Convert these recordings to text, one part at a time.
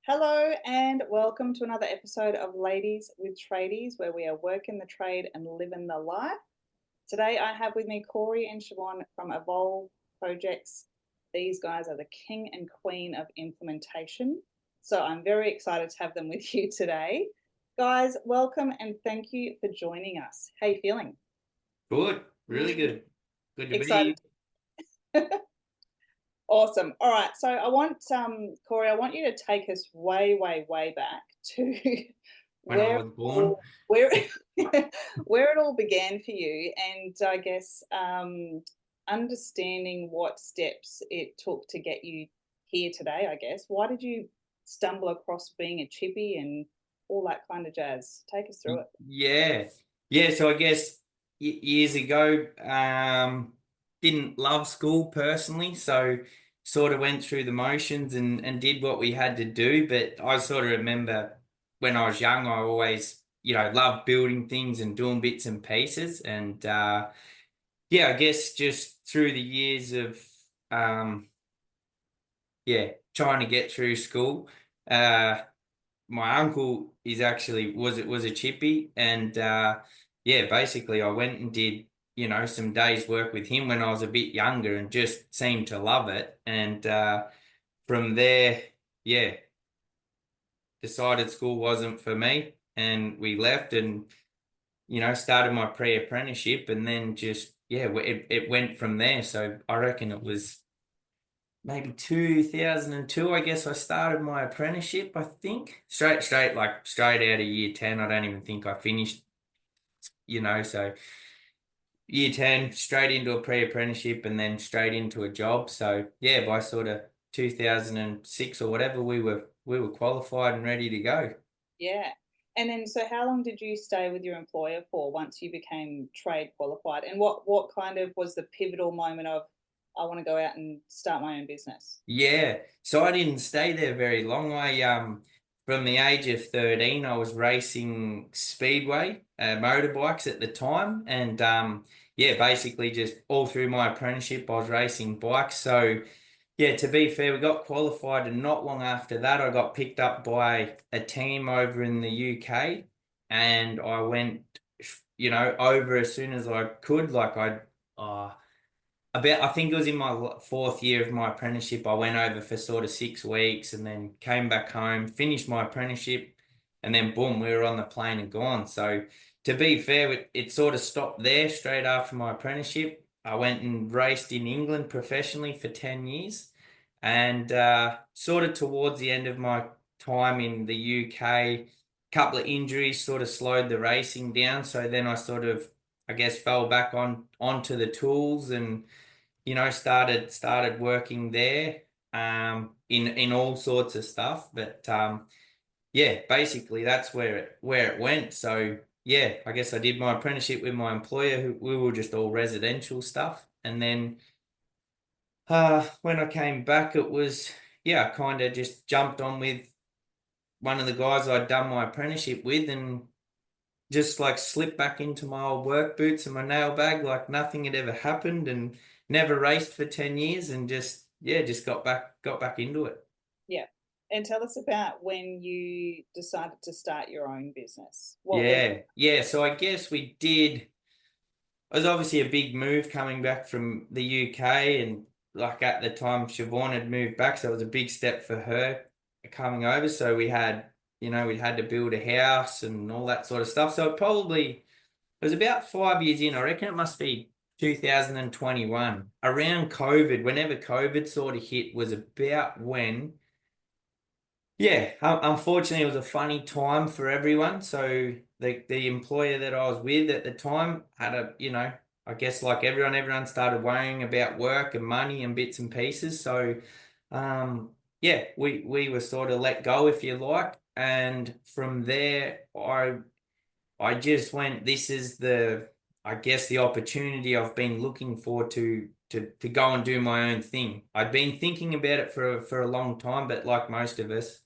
Hello and welcome to another episode of Ladies with Tradies, where we are working the trade and living the life. Today I have with me Cory and Siobhan from Evolve Projects. These guys are the king and queen of implementation. So I'm very excited to have them with you today. Guys, welcome and thank you for joining us. How you feeling? Good, really good. Good to be Excited? Awesome. All right. So I want Cory, I want you to take us way, way, way back to when I where was born. where where it all began for you, and I guess understanding what steps it took to get you here today. I guess why did you stumble across being a chippy and all that kind of jazz? Take us through it. Yeah, yeah. So I guess years ago, didn't love school personally, so sort of went through the motions and did what we had to do. But I sort of remember when I was young, I always, loved building things and doing bits and pieces. And yeah, I guess just through the years of um, yeah, trying to get through school. My uncle is actually was a chippy, and yeah, basically I went and did some days work with him when I was a bit younger and just seemed to love it. And from there, yeah, decided school wasn't for me, and we left and started my pre-apprenticeship, and then just yeah, it went from there. So I reckon it was maybe 2002, I guess I started my apprenticeship, I think. Straight out of year 10. I don't even think I finished, so year 10, straight into a pre-apprenticeship and then straight into a job. So yeah, by sort of 2006 or whatever, we were qualified and ready to go. Yeah. And then, so how long did you stay with your employer for once you became trade qualified? And what kind of was the pivotal moment of I want to go out and start my own business? Yeah, so I didn't stay there very long. I from the age of 13, I was racing speedway motorbikes at the time, and yeah, basically just all through my apprenticeship, I was racing bikes. So yeah, to be fair, we got qualified, and not long after that, I got picked up by a team over in the UK, and I went, over as soon as I could. Uh, I think it was in my fourth year of my apprenticeship. I went over for sort of 6 weeks and then came back home, finished my apprenticeship, and then boom, we were on the plane and gone. So to be fair, it sort of stopped there straight after my apprenticeship. I went and raced in England professionally for 10 years, and sort of towards the end of my time in the UK, couple of injuries sort of slowed the racing down. So then I sort of, I guess, fell back onto the tools and started working there in all sorts of stuff. But yeah, basically that's where it went. So yeah, I guess I did my apprenticeship with my employer, who we were just all residential stuff. And then when I came back, it was yeah, I kind of just jumped on with one of the guys I'd done my apprenticeship with, and just like slipped back into my old work boots and my nail bag like nothing had ever happened, and never raced for 10 years, and just yeah, just got back into it. Yeah. And tell us about when you decided to start your own business. What was Yeah, so I guess we did. It was obviously a big move coming back from the UK, and like at the time Siobhan had moved back, so it was a big step for her coming over. So we had to build a house and all that sort of stuff. So it was about 5 years in. I reckon it must be 2021. Around COVID, whenever COVID sort of hit, was about when. Yeah, unfortunately, it was a funny time for everyone. So the employer that I was with at the time had I guess like everyone started worrying about work and money and bits and pieces. So, yeah, we were sort of let go, if you like. And from there, I just went, this is I guess the opportunity I've been looking for to go and do my own thing. I'd been thinking about it for a long time, but like most of us,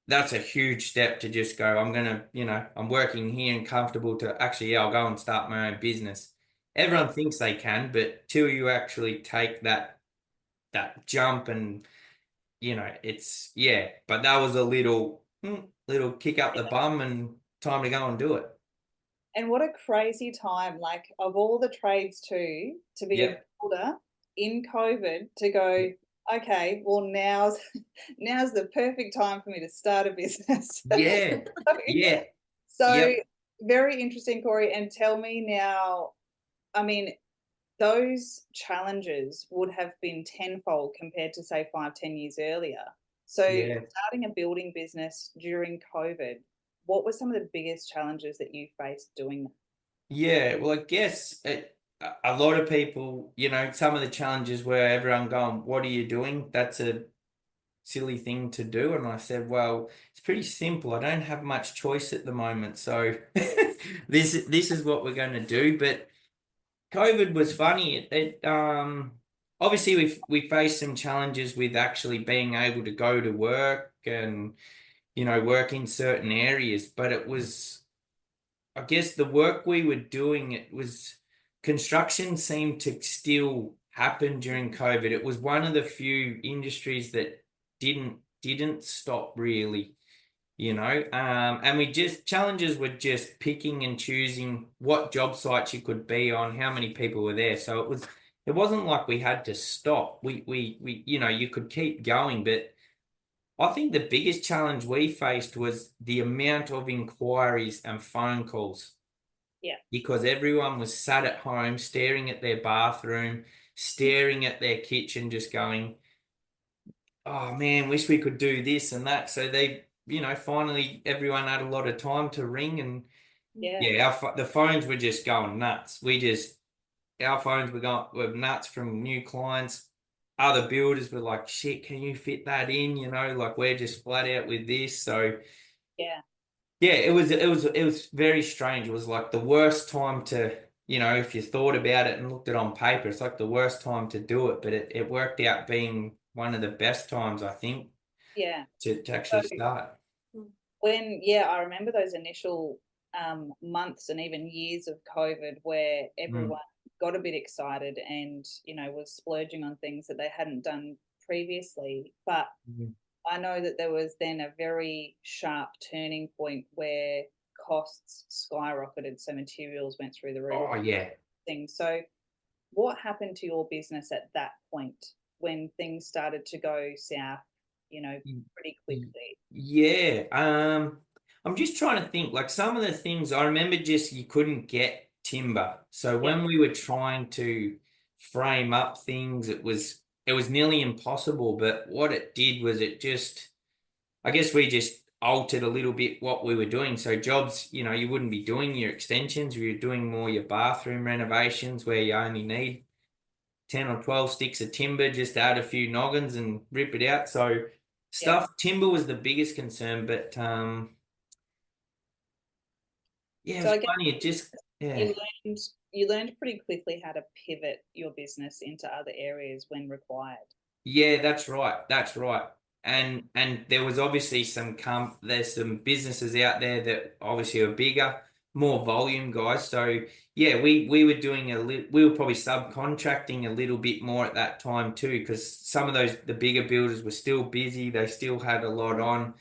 that's a huge step to just go, I'm working here and comfortable to actually, yeah, I'll go and start my own business. Everyone thinks they can, but till you actually take that jump and it's but that was a little kick up the bum and time to go and do it. And what a crazy time, like of all the trades too, to be a Yep. builder in COVID to go, okay, well now's the perfect time for me to start a business. Yeah. So, Yeah. so Yep. very interesting, Cory. And tell me now, I mean, those challenges would have been tenfold compared to say 5, 10 years earlier. So Yeah. starting a building business during COVID, what were some of the biggest challenges that you faced doing that? Yeah. Well, I guess a lot of people, some of the challenges were everyone going, "What are you doing?" That's a silly thing to do. And I said, well, it's pretty simple. I don't have much choice at the moment. So this is what we're going to do. But COVID was funny. Obviously we faced some challenges with actually being able to go to work and, work in certain areas. But it was, I guess the work we were doing, it was construction seemed to still happen during COVID. It was one of the few industries that didn't stop really, and we just challenges were just picking and choosing what job sites you could be on, how many people were there. So it wasn't like we had to stop. We you could keep going, but I think the biggest challenge we faced was the amount of inquiries and phone calls Yeah, because everyone was sat at home staring at their bathroom, staring at their kitchen, just going, "Oh man, wish we could do this and that." So they, finally everyone had a lot of time to ring, and yeah, yeah, the phones were just going nuts. Our phones were nuts from new clients. Other builders were like, "Shit, can you fit that in?" Like we're just flat out with this. So yeah, yeah, it was very strange. It was like the worst time to, if you thought about it and looked at it on paper, it's like the worst time to do it, but it worked out being one of the best times, I think, yeah. to So actually start. yeah, I remember those initial months and even years of COVID where Mm. everyone got a bit excited and, was splurging on things that they hadn't done previously. But Mhm. I know that there was then a very sharp turning point where costs skyrocketed, so materials went through the roof, Oh yeah. things. So what happened to your business at that point when things started to go south, pretty quickly? Yeah. I'm just trying to think. Like some of the things I remember, just you couldn't get timber. So Yeah, when we were trying to frame up things, it was nearly impossible. But what it did was I guess we just altered a little bit what we were doing. So jobs, you wouldn't be doing your extensions. You were doing more your bathroom renovations where you only need 10 or 12 sticks of timber, just add a few noggins and rip it out. So yeah. timber was the biggest concern, but yeah, it So was I guess funny. It just, yeah. you learned you learned pretty quickly how to pivot your business into other areas when required. Yeah, that's right. That's right. And there was obviously there's some businesses out there that obviously are bigger, more volume guys. So yeah, we were doing we were probably subcontracting a little bit more at that time too, because some of the bigger builders were still busy. They still had a lot on,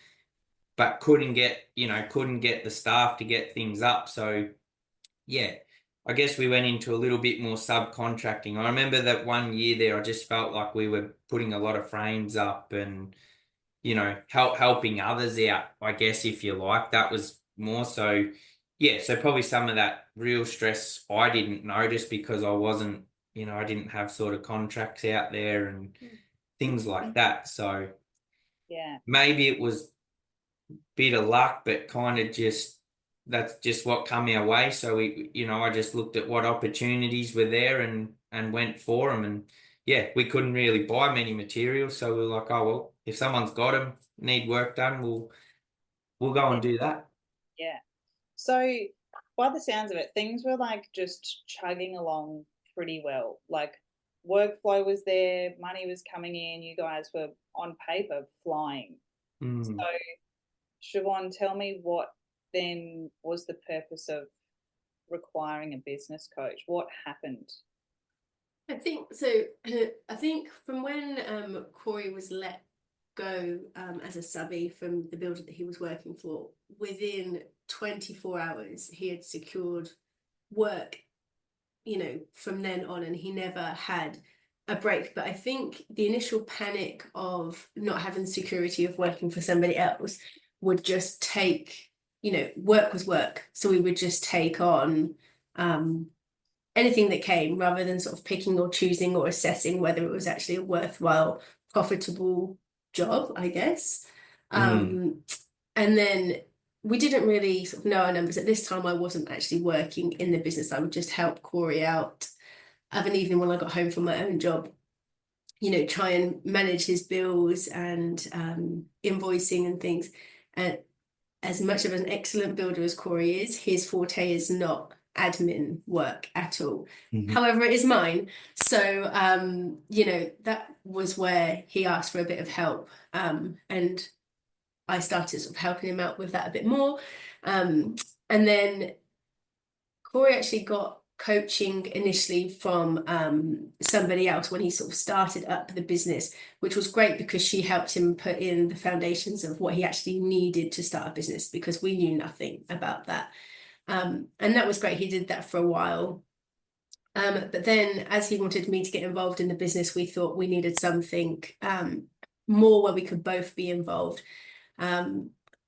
but couldn't get the staff to get things up. So yeah, I guess we went into a little bit more subcontracting. I remember that one year there, I just felt like we were putting a lot of frames up and, helping others out, I guess, if you like. That was more so, yeah, so probably some of that real stress I didn't notice because I wasn't, I didn't have sort of contracts out there and things like that. So Yeah. maybe it was bit of luck, but kind of just that's just what come our way. So I just looked at what opportunities were there and went for them. And yeah, we couldn't really buy many materials, so we were like, oh well, if someone's got them, need work done, we'll go and do that. Yeah. So by the sounds of it, things were like just chugging along pretty well. Like workflow was there, money was coming in, you guys were on paper flying. Mm. So Siobhan, tell me what then was the purpose of requiring a business coach? What happened? I think so. I think from when Cory was let go as a subby from the builder that he was working for, within 24 hours, he had secured work, you know, from then on, and he never had a break. But I think the initial panic of not having security of working for somebody else would just take, you know, work was work. So we would just take on anything that came rather than sort of picking or choosing or assessing whether it was actually a worthwhile, profitable job, I guess. And then we didn't really sort of know our numbers. At this time, I wasn't actually working in the business. I would just help Cory out of an evening when I got home from my own job, you know, try and manage his bills and invoicing and things. And as much of an excellent builder as Cory is, his forte is not admin work at all. However, it is mine. So, you know, that was where he asked for a bit of help. And I started sort of helping him out with that a bit more. And then Cory actually got coaching initially from somebody else when he sort of started up the business, which was great because she helped him put in the foundations of what he actually needed to start a business, because we knew nothing about that. And that was great. He did that for a while. But then as he wanted me to get involved in the business, we thought we needed something more where we could both be involved.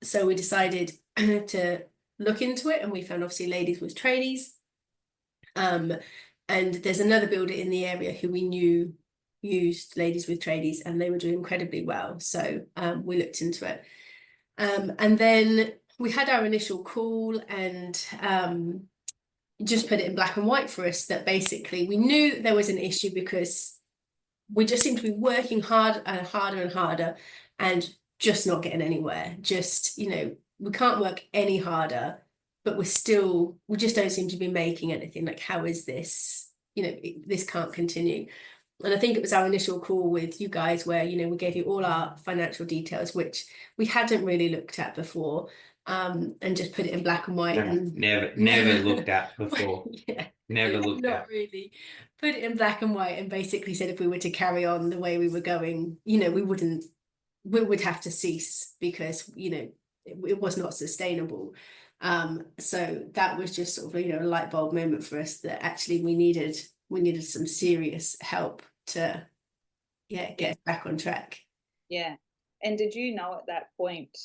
So we decided to look into it, and we found obviously Ladies with Tradies. And there's another builder in the area who we knew used Ladies with Tradies, and they were doing incredibly well. So we looked into it. And then we had our initial call, and just put it in black and white for us that basically we knew there was an issue because we just seemed to be working hard and harder and harder and just not getting anywhere. Just, you know, we can't work any harder, but we just don't seem to be making anything. Like, how is this? You know, this can't continue. And I think it was our initial call with you guys where, you know, we gave you all our financial details, which we hadn't really looked at before, and just put it in black and white. No, and never looked at before. Yeah, Never looked not at. really. Put it in black and white and basically said if we were to carry on the way we were going, you know, we would have to cease because, you know, it was not sustainable. So that was just sort of, you know, a light bulb moment for us that actually we needed some serious help to get us back on track. Yeah. And did you know at that point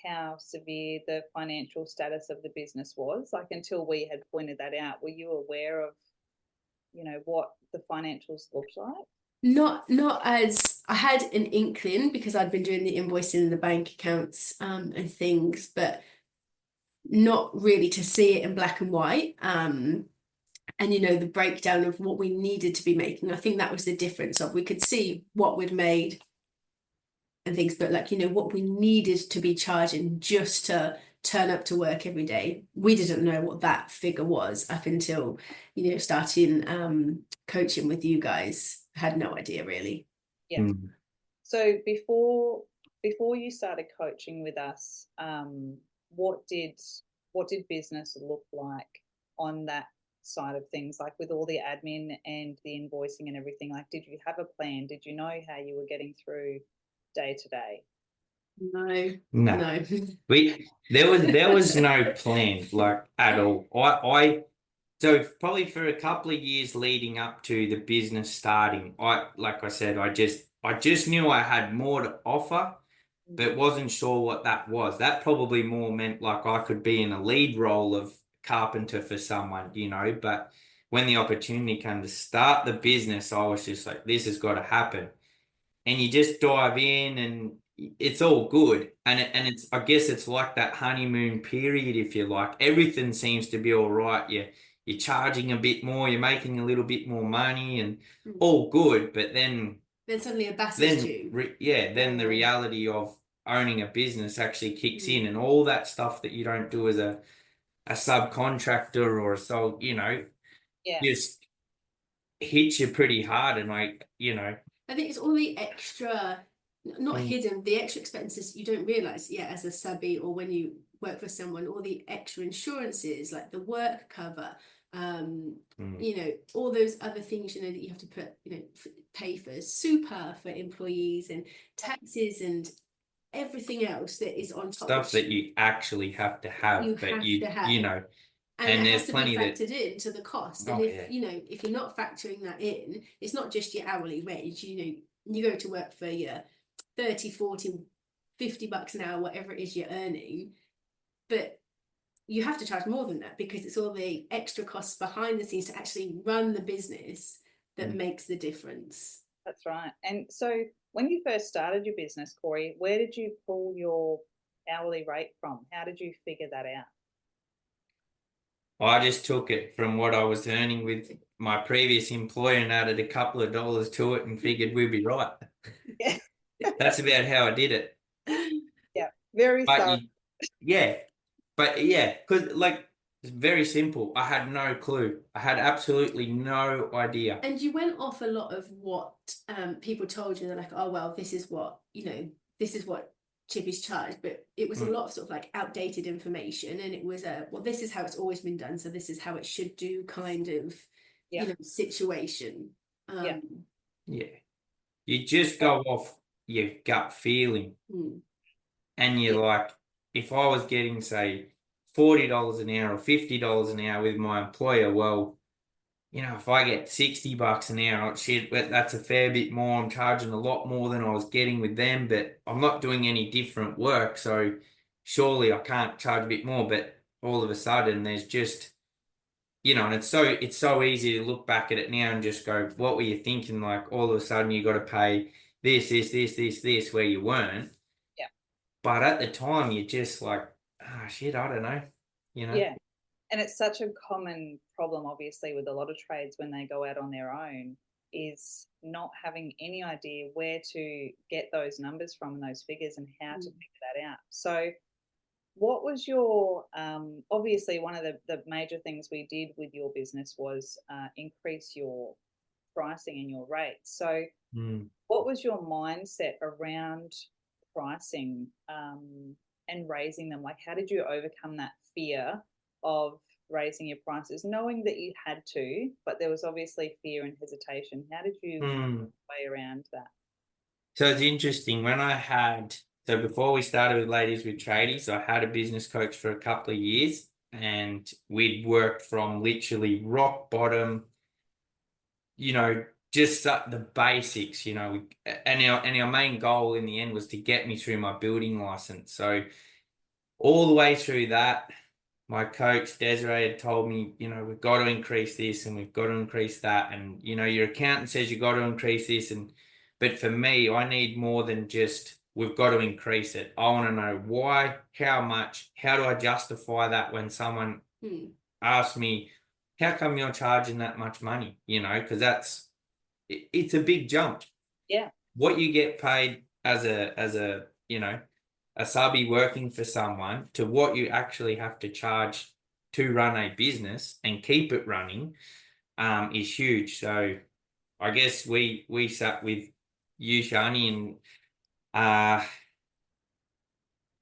how severe the financial status of the business was? Like, until we had pointed that out, were you aware of, you know, what the financials looked like? Not as I had an inkling because I'd been doing the invoicing and the bank accounts and things, but not really to see it in black and white. And, you know, the breakdown of what we needed to be making. I think that was the difference of we could see what we'd made and things, but like, you know, what we needed to be charging just to turn up to work every day. We didn't know what that figure was up until, you know, starting coaching with you guys. I had no idea really. Yeah. So before you started coaching with us, what did business look like on that side of things, like with all the admin and the invoicing and everything? Like, did you have a plan? Did you know how you were getting through day to day? No. There was no plan, like, at all. I So probably for a couple of years leading up to the business starting, like I said, I just knew I had more to offer, but wasn't sure what that was. That probably more meant like I could be in a lead role of carpenter for someone, you know, but when the opportunity came to start the business, I was just like, this has got to happen. And you just dive in and it's all good. And it's, I guess it's like that honeymoon period, if you like. Everything seems to be all right. You're charging a bit more, you're making a little bit more money and all good, but then suddenly a bass is due. Then the reality of owning a business actually kicks in, and all that stuff that you don't do as a subcontractor or a sole, you know, just hits you pretty hard. And like, you know, I think it's all the extra, not hidden, the extra expenses you don't realize, as a subby or when you work for someone, all the extra insurances like the work cover, you know, all those other things, you know, that you have to put, you know, pay for super for employees and taxes and everything else that is on top stuff that you actually have to have, you but have you to have. you know, And it there's has to be plenty that factored into the cost. And oh if yeah, you know, if you're not factoring that in, it's not just your hourly wage. You know, you go to work for your 30, 40, 50 bucks an hour, whatever it is you're earning, but you have to charge more than that because it's all the extra costs behind the scenes to actually run the business that makes the difference. That's right. And so when you first started your business, Cory, where did you pull your hourly rate from? How did you figure that out? I just took it from what I was earning with my previous employer and added a couple of dollars to it and figured we'd be right. Yeah. That's about how I did it. Yeah, very But thorough. because like it's very simple. I had no clue. I had absolutely no idea. And you went off a lot of what people told you. They're like, oh well, this is what, you know, this is what Chippy's charged, but it was a lot of sort of like outdated information, and it was well, this is how it's always been done, so this is how it should do kind of you know situation. Yeah. You just go off your gut feeling, and you're like, if I was getting say $40 an hour or $50 an hour with my employer, well, you know, if I get 60 bucks an hour, shit, that's a fair bit more. I'm charging a lot more than I was getting with them, but I'm not doing any different work, so surely I can't charge a bit more. But all of a sudden, there's just, you know, and it's so easy to look back at it now and just go, what were you thinking? Like all of a sudden, you got to pay this, where you weren't. Yeah. But at the time, you're just like, ah, shit, I don't know, you know. Yeah. And it's such a common problem, obviously, with a lot of trades when they go out on their own, is not having any idea where to get those numbers from and those figures and how to figure that out. So what was your, obviously one of the major things we did with your business was increase your pricing and your rates. So what was your mindset around pricing and raising them? Like, how did you overcome that fear of raising your prices, knowing that you had to, but there was obviously fear and hesitation? How did you way around that? So it's interesting. So before we started with Ladies with Tradies, I had a business coach for a couple of years, and we'd worked from literally rock bottom, you know, just the basics, you know, and our main goal in the end was to get me through my building license. So all the way through that, my coach Desiree had told me, you know, we've got to increase this and we've got to increase that, and you know, your accountant says you've got to increase this, but for me, I need more than just we've got to increase it. I want to know why, how much, how do I justify that when someone asks me, how come you're charging that much money? You know, because it's a big jump. Yeah. What you get paid as a you know, a subby working for someone to what you actually have to charge to run a business and keep it running is huge. So I guess we sat with you, Shani, and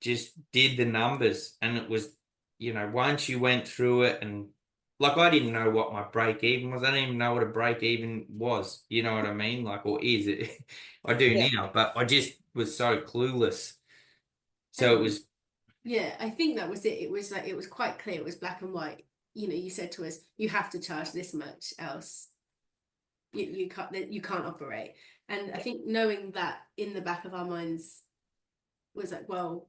just did the numbers, and it was, you know, once you went through it, and like I didn't know what my break even was. I didn't even know what a break even was. You know what I mean? Like, or is it? I do now, but I just was so clueless. So it was. Yeah, I think that was it. It was like, it was quite clear. It was black and white. You know, you said to us, you have to charge this much, else you can't operate. And I think knowing that in the back of our minds was like, well,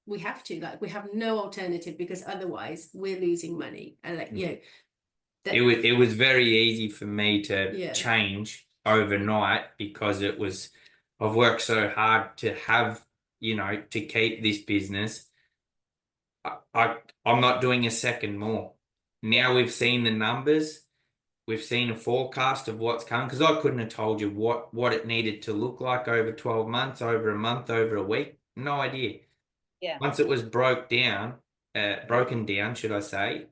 we have to, like, we have no alternative because otherwise we're losing money. And like, you know, It was very easy for me to change overnight because I've worked so hard to have, you know, to keep this business. I'm not doing a second more. Now we've seen the numbers, we've seen a forecast of what's coming, because I couldn't have told you what it needed to look like over 12 months, over a month, over a week. No idea. Yeah. Once it was broken down, should I say?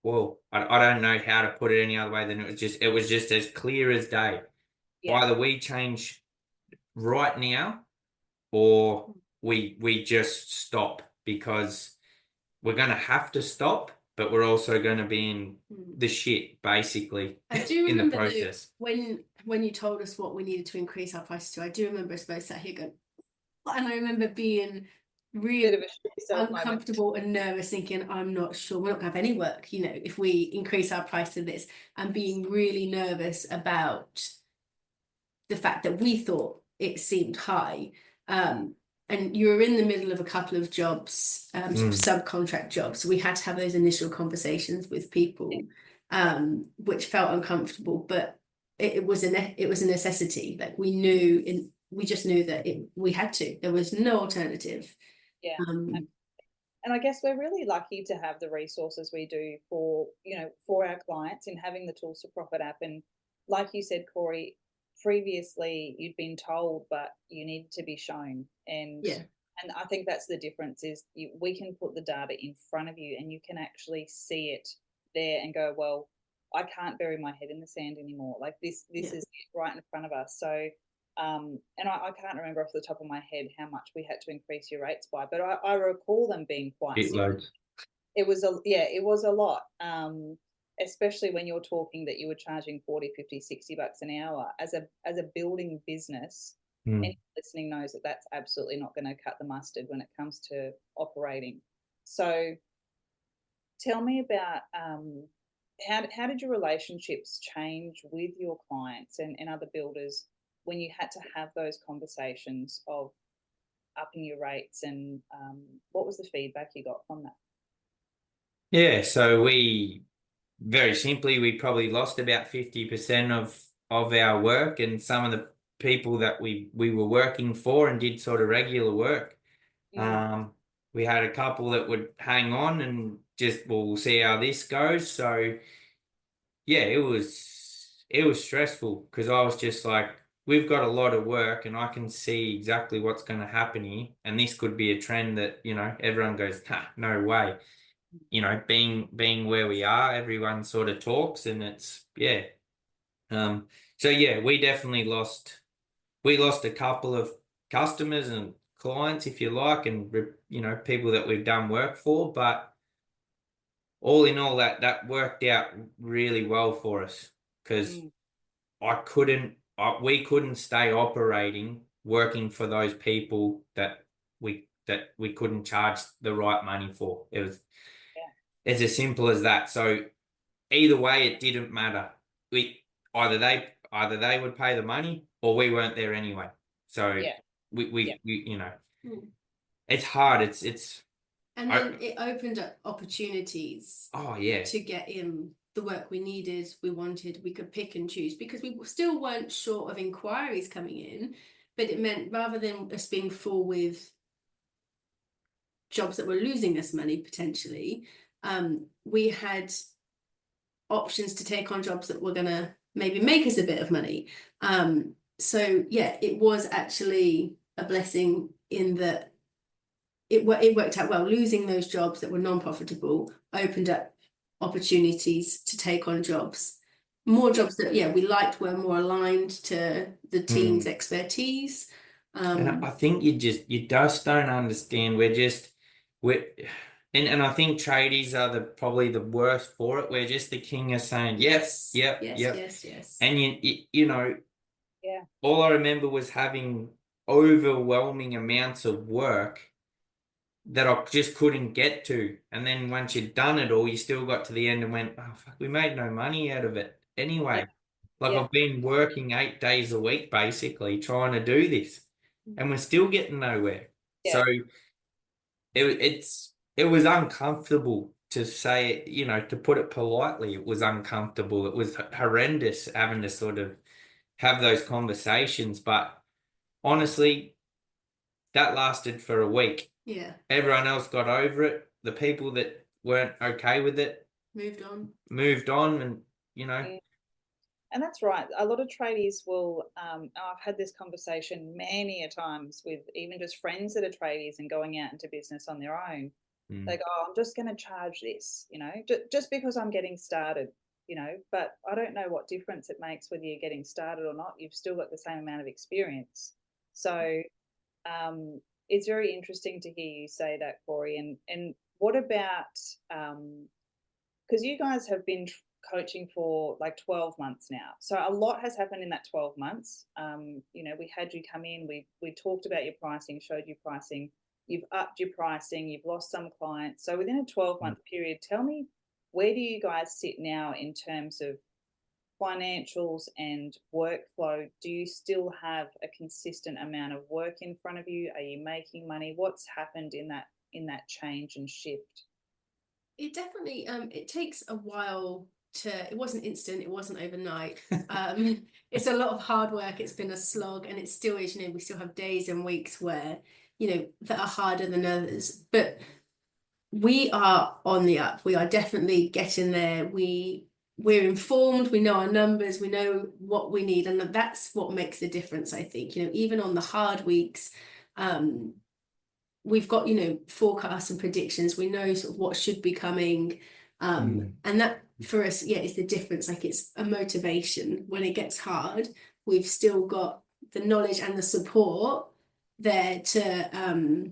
Well, I don't know how to put it any other way than it was just as clear as day. Yeah. Either we change right now or we just stop, because we're going to have to stop, but we're also going to be in the shit, basically, I do in the remember process. when you told us what we needed to increase our prices to, I do remember us both sat here going, and I remember being really Bit of a shit yourself moment. uncomfortable and nervous, thinking, I'm not sure we're not gonna have any work, you know, if we increase our price to this, and being really nervous about the fact that we thought it seemed high. And you were in the middle of a couple of jobs, subcontract jobs. So we had to have those initial conversations with people, which felt uncomfortable, but it was a necessity. Like we just knew that we had to. There was no alternative. Yeah. And I guess we're really lucky to have the resources we do for, you know, for our clients in having the Tools to Profit app. And like you said, Cory, previously you'd been told, but you needed to be shown. And I think that's the difference is we can put the data in front of you and you can actually see it there and go, well, I can't bury my head in the sand anymore. Like this is right in front of us. So and I can't remember off the top of my head how much we had to increase your rates by, but I recall them being quite significant. It was a lot, especially when you're talking that you were charging 40, 50, 60 bucks an hour as a building business. Anyone listening knows that that's absolutely not going to cut the mustard when it comes to operating. So tell me about how did your relationships change with your clients and other builders when you had to have those conversations of upping your rates, and what was the feedback you got from that? Yeah, so we very simply we probably lost about 50% of our work, and some of the people that we were working for and did sort of regular work. We had a couple that would hang on and just, well, we'll see how this goes. So yeah, it was stressful because I was just like, we've got a lot of work and I can see exactly what's going to happen here. And this could be a trend that, you know, everyone goes, no way. You know, being where we are, everyone sort of talks and it's, yeah. So yeah, we definitely lost a couple of customers and clients, if you like, and, you know, people that we've done work for, but all in all, that worked out really well for us because we couldn't stay operating working for those people that we couldn't charge the right money for. It's as simple as that. So either way, it didn't matter. Either they would pay the money or we weren't there anyway. So we you know, it's hard. It's and then it opened up opportunities. Oh yeah. To get in the work we needed, we wanted, we could pick and choose because we still weren't short of inquiries coming in, but it meant rather than us being full with jobs that were losing us money potentially, we had options to take on jobs that were gonna maybe make us a bit of money. So yeah, it was actually a blessing in that it worked out well. Losing those jobs that were non-profitable opened up opportunities to take on more jobs that we liked, were more aligned to the team's expertise. And I think you just don't understand. And I think tradies are probably the worst for it. We're just the king of saying yes. And you know, all I remember was having overwhelming amounts of work that I just couldn't get to. And then once you'd done it all, you still got to the end and went, oh, fuck, we made no money out of it anyway. I've been working 8 days a week, basically, trying to do this. And we're still getting nowhere. So it was uncomfortable to say, you know, to put it politely, it was uncomfortable. It was horrendous having to sort of have those conversations. But honestly, that lasted for a week. Yeah. Everyone else got over it. The people that weren't okay with it moved on and, you know. And that's right. A lot of tradies will, I've had this conversation many a times with even just friends that are tradies and going out into business on their own. They go, oh, I'm just going to charge this, you know, just because I'm getting started, you know, but I don't know what difference it makes whether you're getting started or not. You've still got the same amount of experience. So it's very interesting to hear you say that, Cory. And what about because you guys have been coaching for like 12 months now. So a lot has happened in that 12 months. You know, we had you come in, we talked about your pricing, showed you pricing, you've upped your pricing, you've lost some clients. So within a 12-month period, tell me, where do you guys sit now in terms of financials and workflow? Do you still have a consistent amount of work in front of you? Are you making money? What's happened in that change and shift? It definitely it takes a while it wasn't instant, it wasn't overnight. It's a lot of hard work, it's been a slog, and it still is, you know, we still have days and weeks where, you know, that are harder than others, but we are on the up. We are definitely getting there. We're informed, we know our numbers, we know what we need, and that's what makes the difference, I think. You know, even on the hard weeks, we've got, you know, forecasts and predictions. We know sort of what should be coming. And that for us, yeah, is the difference. Like, it's a motivation. When it gets hard, we've still got the knowledge and the support there to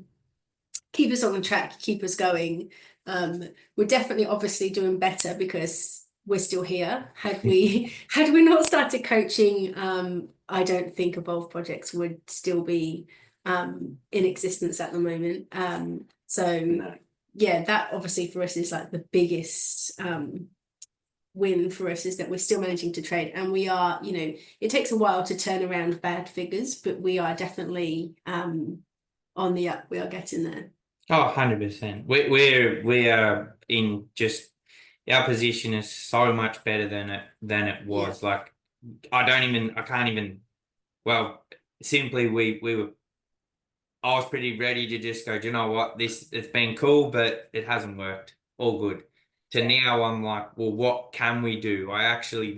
keep us on the track, keep us going. We're definitely obviously doing better because we're still here. Had we not started coaching, I don't think Evolve Projects would still be in existence at the moment. Yeah, that obviously for us is like the biggest win for us, is that we're still managing to trade, and we are, you know, it takes a while to turn around bad figures, but we are definitely on the up. We are getting there. Oh, 100%. We are in just, our position is so much better than it was. Yeah. Like, I can't even, well, simply I was pretty ready to just go, do you know what, it's been cool, but it hasn't worked. All good. To now I'm like, well, what can we do? I actually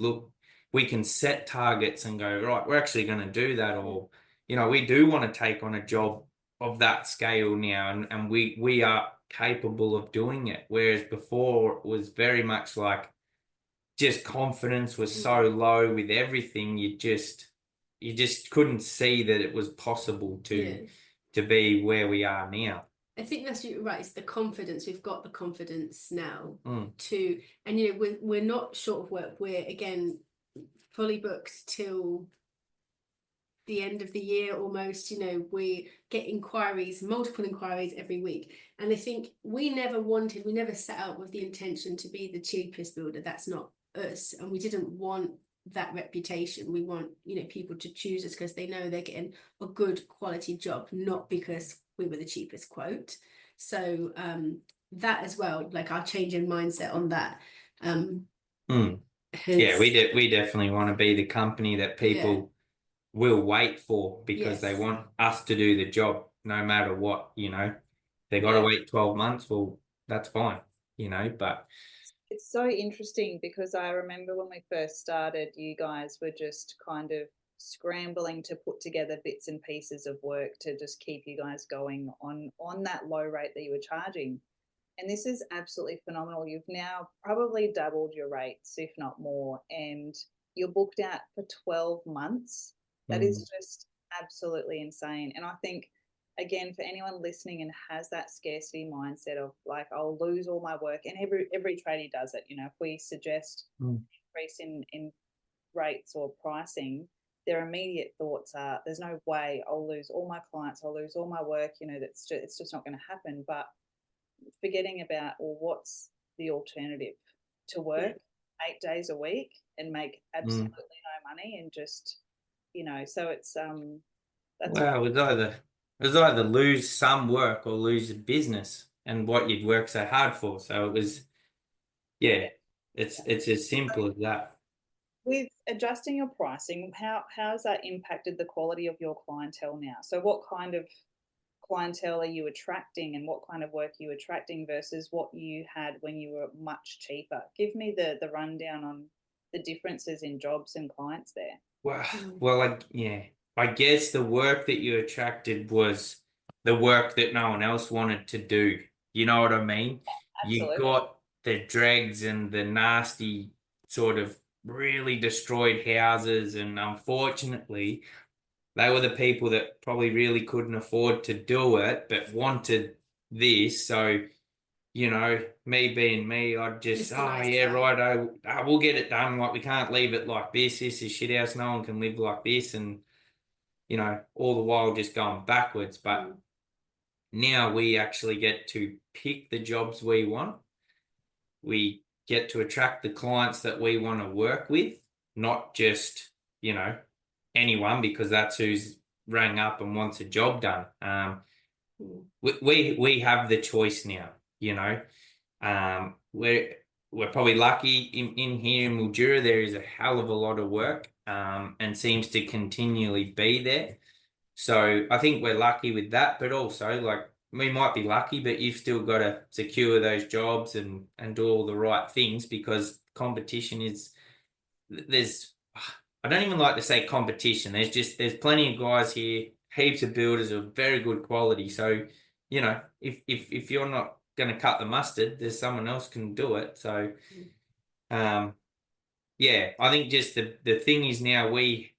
we can set targets and go, right, we're actually going to do that. Or, you know, we do want to take on a job of that scale now, and we are capable of doing it. Whereas before it was very much like, just confidence was so low with everything. You just couldn't see that it was possible to be where we are now. I think that's right. It's the confidence. We've got the confidence now Mm. and you know, we're not short of work. We're again fully booked till the end of the year almost. You know, we get multiple inquiries every week, and I think we never set out with the intention to be the cheapest builder. That's not us, and we didn't want that reputation. We want, you know, people to choose us because they know they're getting a good quality job, not because we were the cheapest quote. So that as well, like our change in mindset on that. Yeah, we definitely want to be the company that people will wait for, because they want us to do the job no matter what. You know, they got to wait 12 months. Well, that's fine, you know, but it's so interesting because I remember when we first started, you guys were just kind of scrambling to put together bits and pieces of work to just keep you guys going on that low rate that you were charging. And this is absolutely phenomenal. You've now probably doubled your rates, if not more, and you're booked out for 12 months. That is just absolutely insane. And I think, again, for anyone listening and has that scarcity mindset of like, I'll lose all my work, and every tradie does it. You know, if we suggest increase in rates or pricing, their immediate thoughts are, there's no way, I'll lose all my clients, I'll lose all my work. You know, it's just not going to happen. But forgetting about, well, what's the alternative? To work 8 days a week and make absolutely no money, and just, you know, so it's that's well, it was either lose some work or lose a business and what you'd worked so hard for. So it was, it's as simple as that. with adjusting your pricing, how has that impacted the quality of your clientele now? So what kind of clientele are you attracting, and what kind of work are you attracting versus what you had when you were much cheaper? Give me the rundown on the differences in jobs and clients there. Well, I guess the work that you attracted was the work that no one else wanted to do. You know what I mean? Absolutely. You got the dregs and the nasty sort of really destroyed houses, and unfortunately, they were the people that probably really couldn't afford to do it, but wanted this. So me being me, I'd just, Just a oh nice yeah, guy. right, we'll get it done. Like, we can't leave it like this. This is shit house. No one can live like this. And, all the while just going backwards. But now we actually get to pick the jobs we want. We get to attract the clients that we want to work with, not just, anyone, because that's who's rang up and wants a job done. We have the choice now, you know. We're probably lucky in here in Mildura. There is a hell of a lot of work, and seems to continually be there. So I think we're lucky with that, but also, like, we might be lucky, but you've still got to secure those jobs and do all the right things, because competition is there's I don't even like to say competition. There's plenty of guys here, heaps of builders of very good quality. So, if you're not going to cut the mustard, there's someone else can do it. So, um, yeah, I think just the thing is now we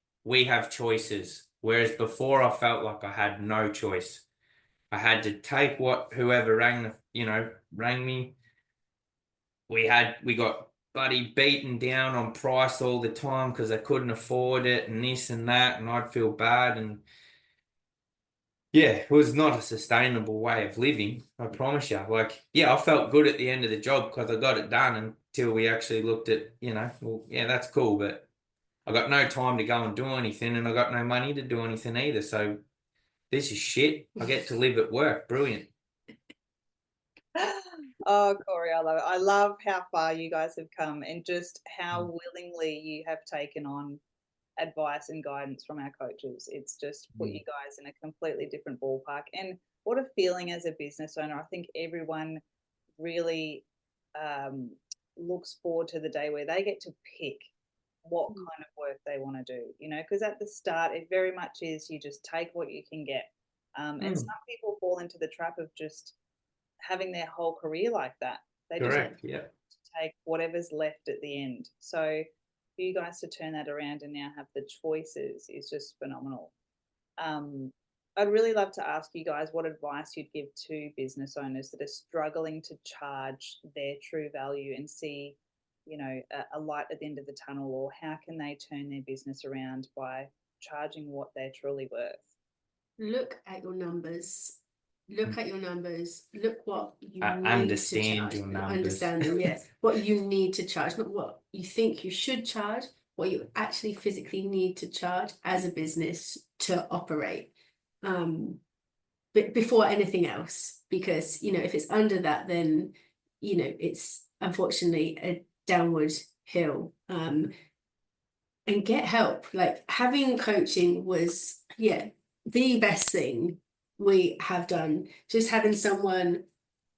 have choices, whereas before I felt like I had no choice. I had to take whoever rang me. We got bloody beaten down on price all the time because I couldn't afford it and this and that, and I'd feel bad. And yeah, it was not a sustainable way of living, I promise you. Like, yeah, I felt good at the end of the job because I got it done, until we actually looked at, well, yeah, that's cool, but I got no time to go and do anything, and I got no money to do anything either. So this is shit. I get to live at work. Brilliant. Oh, Cory, I love it. I love how far you guys have come and just how willingly you have taken on advice and guidance from our coaches. It's just put you guys in a completely different ballpark. And what a feeling as a business owner. I think everyone really looks forward to the day where they get to pick what kind of work they want to do, because at the start it very much is you just take what you can get. And some people fall into the trap of just having their whole career like that. They Correct. just Yeah. take whatever's left at the end. So for you guys to turn that around and now have the choices is just phenomenal. I'd really love to ask you guys what advice you'd give to business owners that are struggling to charge their true value and see, a light at the end of the tunnel, or how can they turn their business around by charging what they're truly worth? Look at your numbers. Look at your numbers. Look what you need Understand to charge. your numbers. Understand them, yes. What you need to charge, not what you think you should charge, what you actually physically need to charge as a business to operate. But before anything else, because if it's under that, then it's unfortunately a downward hill. And get help. Like, having coaching was the best thing we have done. Just having someone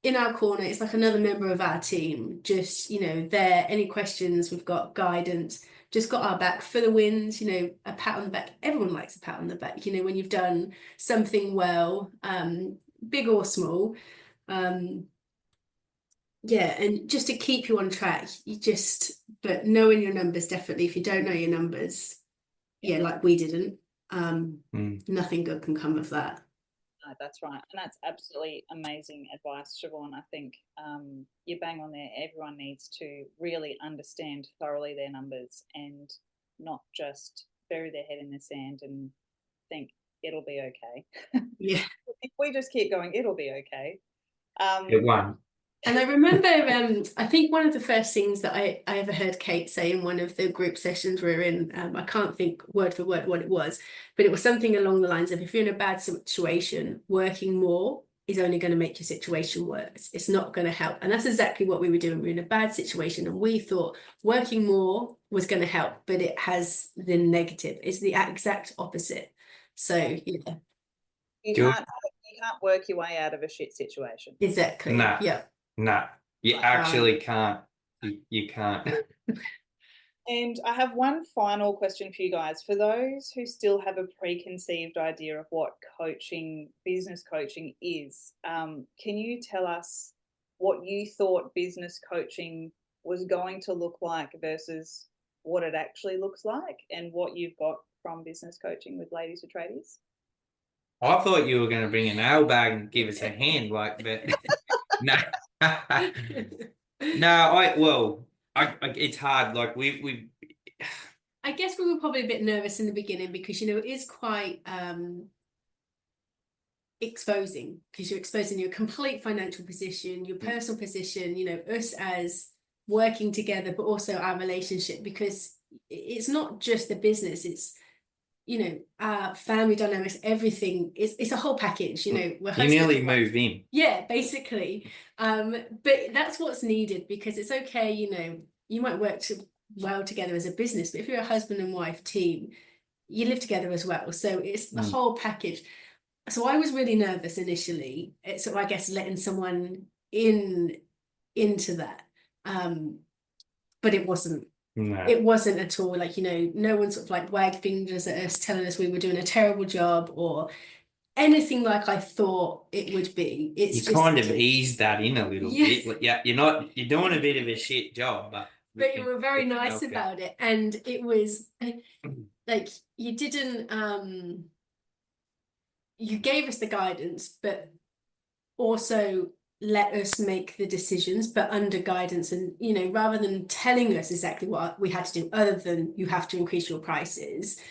in our corner, it's like another member of our team, just there, any questions, we've got guidance, just got our back for the wins, a pat on the back. Everyone likes a pat on the back, when you've done something well, big or small. And just to keep you on track, but knowing your numbers, definitely. If you don't know your numbers, like we didn't, nothing good can come of that. No, that's right. And that's absolutely amazing advice, Siobhan. I think you bang on there. Everyone needs to really understand thoroughly their numbers and not just bury their head in the sand and think it'll be okay. Yeah. If we just keep going, it'll be okay. Good one. And I remember, I think one of the first things that I ever heard Kate say in one of the group sessions we were in, I can't think word for word what it was, but it was something along the lines of, if you're in a bad situation, working more is only going to make your situation worse. It's not going to help. And that's exactly what we were doing. We were in a bad situation and we thought working more was going to help, but it has the negative. It's the exact opposite. So, yeah. You can't work your way out of a shit situation. Exactly. Nah. Yeah. Nah. You actually can't. You can't. And I have one final question for you guys. For those who still have a preconceived idea of what business coaching is, can you tell us what you thought business coaching was going to look like versus what it actually looks like, and what you've got from business coaching with Ladies with Tradies? I thought you were going to bring a nail bag and give us a hand, but no. No, it's hard. Like we I guess we were probably a bit nervous in the beginning because, you know, it is quite exposing, because you're exposing your complete financial position, your personal position, you know, us as working together, but also our relationship, because it's not just the business, it's, you know, our family dynamics, everything. It's a whole package, you know. We're you nearly move in. Yeah, basically. But that's what's needed, because it's okay, you know, you might work well together as a business, but if you're a husband and wife team, you live together as well. So it's the whole package. So I was really nervous initially. So I guess letting someone into that. But it wasn't. No. It wasn't at all, like, you know, no one sort of like wagged fingers at us telling us we were doing a terrible job or anything like I thought it would be. It's You just kind of ease that in a little Yeah. bit. Like, yeah, you're doing a bit of a shit job, but you were very nice about it. And it was like you didn't you gave us the guidance, but also let us make the decisions, but under guidance. And, you know, rather than telling us exactly what we had to do, other than you have to increase your prices,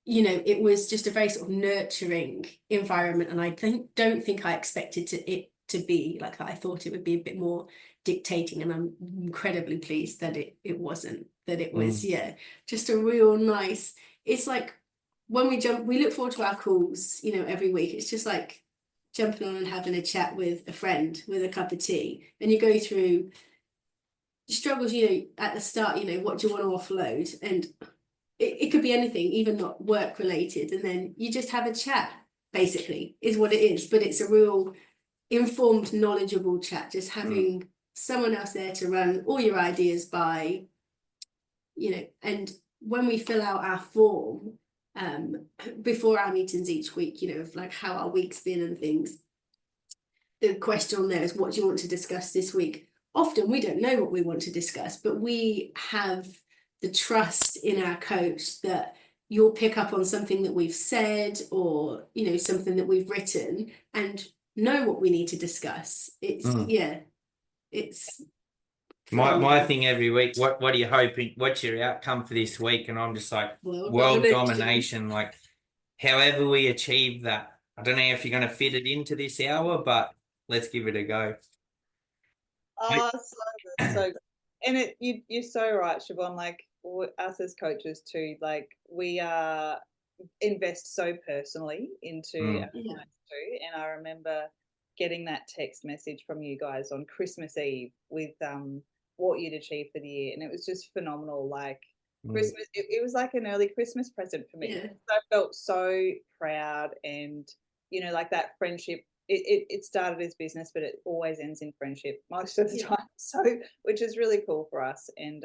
you know, it was just a very sort of nurturing environment. And I don't think I expected it to be like that. I thought it would be a bit more dictating, and I'm incredibly pleased that it wasn't, that it was, yeah, just a real nice, it's like when we look forward to our calls, you know, every week. It's just like jumping on and having a chat with a friend with a cup of tea, and you go through struggles, you know, at the start, you know, what do you want to offload? And it could be anything, even not work related. And then you just have a chat, basically, is what it is. But it's a real informed, knowledgeable chat, just having someone else there to run all your ideas by, you know. And when we fill out our form, before our meetings each week, you know, of like how our week's been and things, the question on there is, what do you want to discuss this week? Often we don't know what we want to discuss, but we have the trust in our coach that you'll pick up on something that we've said, or, you know, something that we've written, and know what we need to discuss. It's yeah, it's my thing every week. What are you hoping? What's your outcome for this week? And I'm just like, world domination. Like, however we achieve that. I don't know if you're going to fit it into this hour, but let's give it a go. Oh, so good, so good. And you're so right, Siobhan. Like, us as coaches too, like, we invest so personally into our clients too. And I remember getting that text message from you guys on Christmas Eve with what you'd achieved for the year, and it was just phenomenal. Like, Christmas, it was like an early Christmas present for me. Yeah. I felt so proud, and, you know, like that friendship. It started as business, but it always ends in friendship most of the time. So, which is really cool for us. And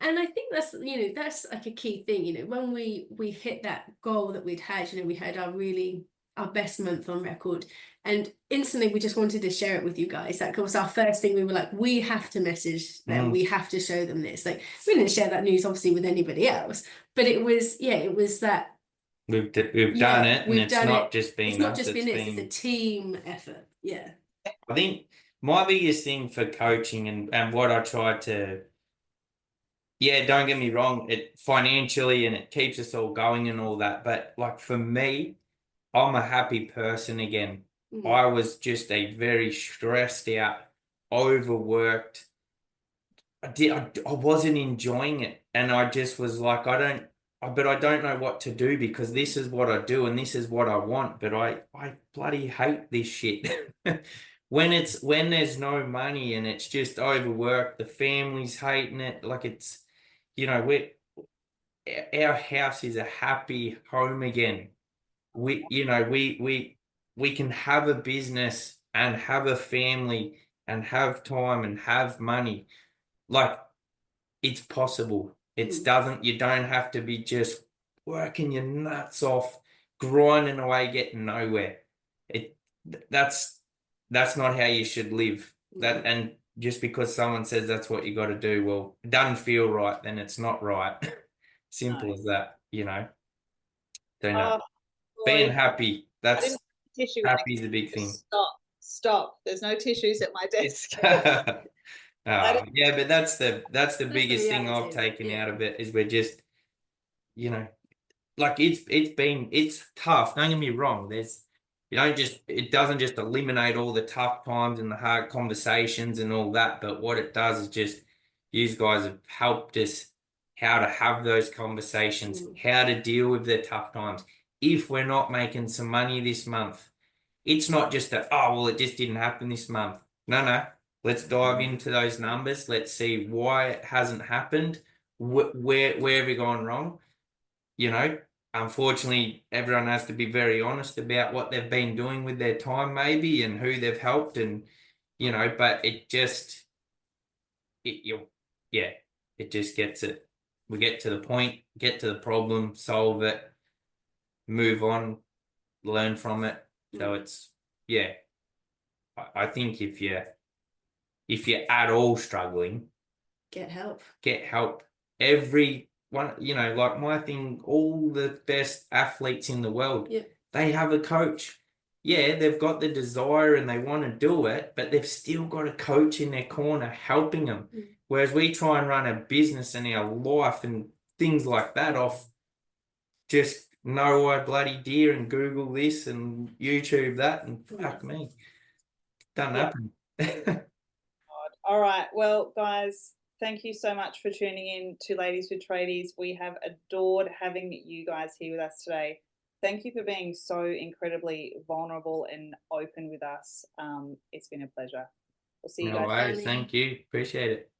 and I think that's, you know, that's like a key thing, you know, when we hit that goal that we'd had, you know, we had our best month on record, and instantly we just wanted to share it with you guys. That was our first thing. We were like, we have to message them, we have to show them this. Like, we didn't share that news obviously with anybody else, but it was that we've done it, and it's not just been us, it's a team effort. Yeah, I think my biggest thing for coaching and what I try to, don't get me wrong, it financially, and it keeps us all going and all that, but like for me, I'm a happy person again. I was just a very stressed out, overworked. I wasn't enjoying it, and I just was like, but I don't know what to do, because this is what I do and this is what I want, but I bloody hate this shit. When there's no money and it's just overworked, the family's hating it. Like, it's, you know, our house is a happy home again. We can have a business and have a family and have time and have money. Like, it's possible. You don't have to be just working your nuts off, grinding away, getting nowhere. That's not how you should live. And just because someone says that's what you got to do, well, it doesn't feel right, then it's not right. Simple as that, you know. Don't know. Being happy, happy is the big thing. Stop Stop. There's no tissues at my desk. Yeah, but that's the biggest thing I've reality, taken yeah. out of it is we're just, you know, like it's tough. Don't get me wrong. It doesn't just eliminate all the tough times and the hard conversations and all that, but what it does is just you guys have helped us how to have those conversations, how to deal with the tough times. If we're not making some money this month, it's not just that, oh, well, it just didn't happen this month. No. Let's dive into those numbers. Let's see why it hasn't happened. Where have we gone wrong? You know, unfortunately, everyone has to be very honest about what they've been doing with their time, maybe, and who they've helped, and but it just, yeah, it just gets it. We get to the point, get to the problem, solve it, move on, learn from it. So it's, yeah, I think if you're at all struggling, Get help. get help. Every one, like my thing, all the best athletes in the world, they have a coach. Yeah, they've got the desire and they want to do it, but they've still got a coach in their corner helping them. Whereas we try and run a business and our life and things like that off just know I bloody dear and Google this and YouTube that and fuck me. Doesn't happen. All right. Well, guys, thank you so much for tuning in to Ladies with Tradies. We have adored having you guys here with us today. Thank you for being so incredibly vulnerable and open with us. It's been a pleasure. We'll see you guys. No worries. Thank you. Appreciate it.